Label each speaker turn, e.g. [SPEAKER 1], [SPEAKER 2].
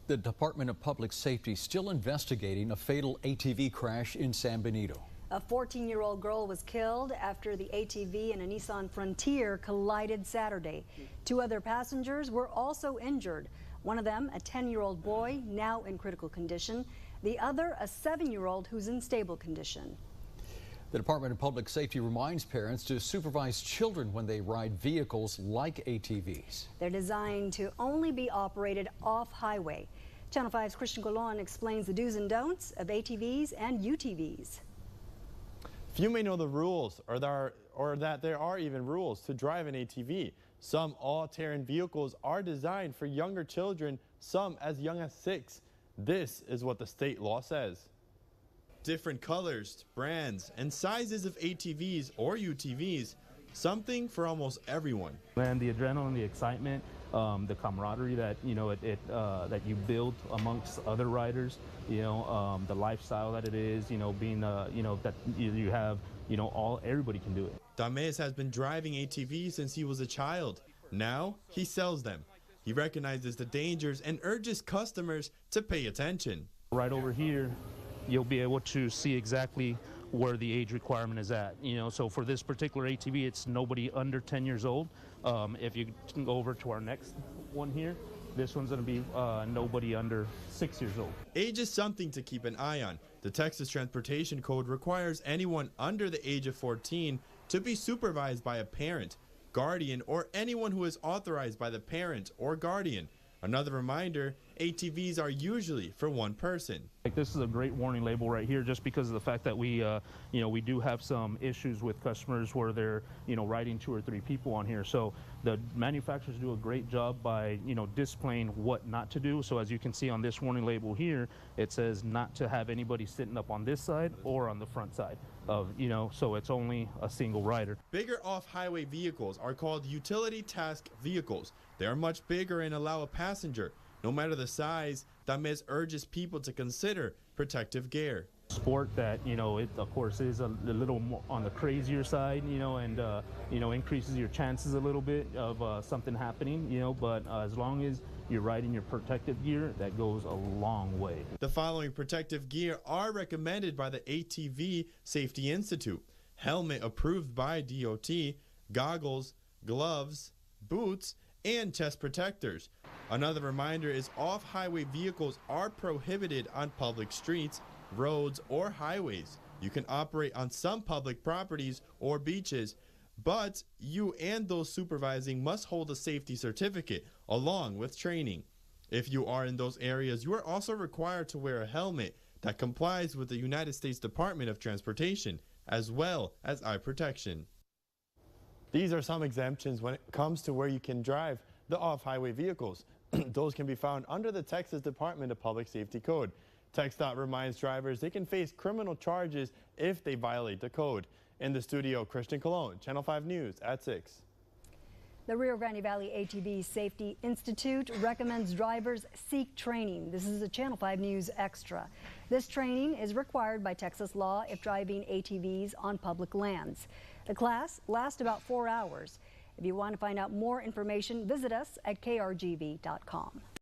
[SPEAKER 1] The Department of Public Safety still investigating a fatal ATV crash in San Benito.
[SPEAKER 2] A 14-year-old girl was killed after the ATV and a Nissan Frontier collided Saturday. Two other passengers were also injured. One of them, a 10-year-old boy, now in critical condition. The other, a 7-year-old who's in stable condition.
[SPEAKER 1] The Department of Public Safety reminds parents to supervise children when they ride vehicles like ATVs.
[SPEAKER 2] They're designed to only be operated off-highway. Channel 5's Christian Colon explains the do's and don'ts of ATVs and UTVs.
[SPEAKER 3] Few may know the rules or that there are even rules to drive an ATV. Some all-terrain vehicles are designed for younger children, some as young as 6. This is what the state law says. Different colors, brands, and sizes of ATVs or UTVs, something for almost everyone.
[SPEAKER 4] And the adrenaline, the excitement, the camaraderie that that you build amongst other riders, the lifestyle that it is, being that you have, everybody can do it.
[SPEAKER 3] Dames has been driving ATVs since he was a child. Now he sells them. He recognizes the dangers and urges customers to pay attention.
[SPEAKER 4] Right over here, you'll be able to see exactly where the age requirement is at. So for this particular ATV, it's nobody under 10 years old. If you can go over to our next one here, this one's going to be nobody under 6 years old.
[SPEAKER 3] Age is something to keep an eye on. The Texas Transportation Code requires anyone under the age of 14 to be supervised by a parent, guardian, or anyone who is authorized by the parent or guardian. Another reminder, ATVs are usually for one person.
[SPEAKER 4] This is a great warning label right here, just because of the fact that we do have some issues with customers where they're, riding 2 or 3 people on here. So the manufacturers do a great job by, displaying what not to do. So as you can see on this warning label here, it says not to have anybody sitting up on this side or on the front side of, so it's only a single rider.
[SPEAKER 3] Bigger off-highway vehicles are called utility task vehicles. They are much bigger and allow a passenger. No matter the size, Dames urges people to consider protective gear.
[SPEAKER 4] Sport that, it of course is a little more on the crazier side, and increases your chances a little bit of something happening, but as long as you're riding your protective gear, that goes a long way.
[SPEAKER 3] The following protective gear are recommended by the ATV Safety Institute: helmet approved by DOT, goggles, gloves, boots, and chest protectors. Another reminder is off-highway vehicles are prohibited on public streets, roads, or highways. You can operate on some public properties or beaches, but you and those supervising must hold a safety certificate along with training. If you are in those areas, you are also required to wear a helmet that complies with the United States Department of Transportation, as well as eye protection. These are some exemptions when it comes to where you can drive the off-highway vehicles. Those can be found under the Texas Department of Public Safety Code. TxDOT reminds drivers they can face criminal charges if they violate the code. In the studio, Christian Colon, Channel 5 News at 6.
[SPEAKER 2] The Rio Grande Valley ATV Safety Institute recommends drivers seek training. This is a Channel 5 News Extra. This training is required by Texas law if driving ATVs on public lands. The class lasts about 4 hours. If you want to find out more information, visit us at krgv.com.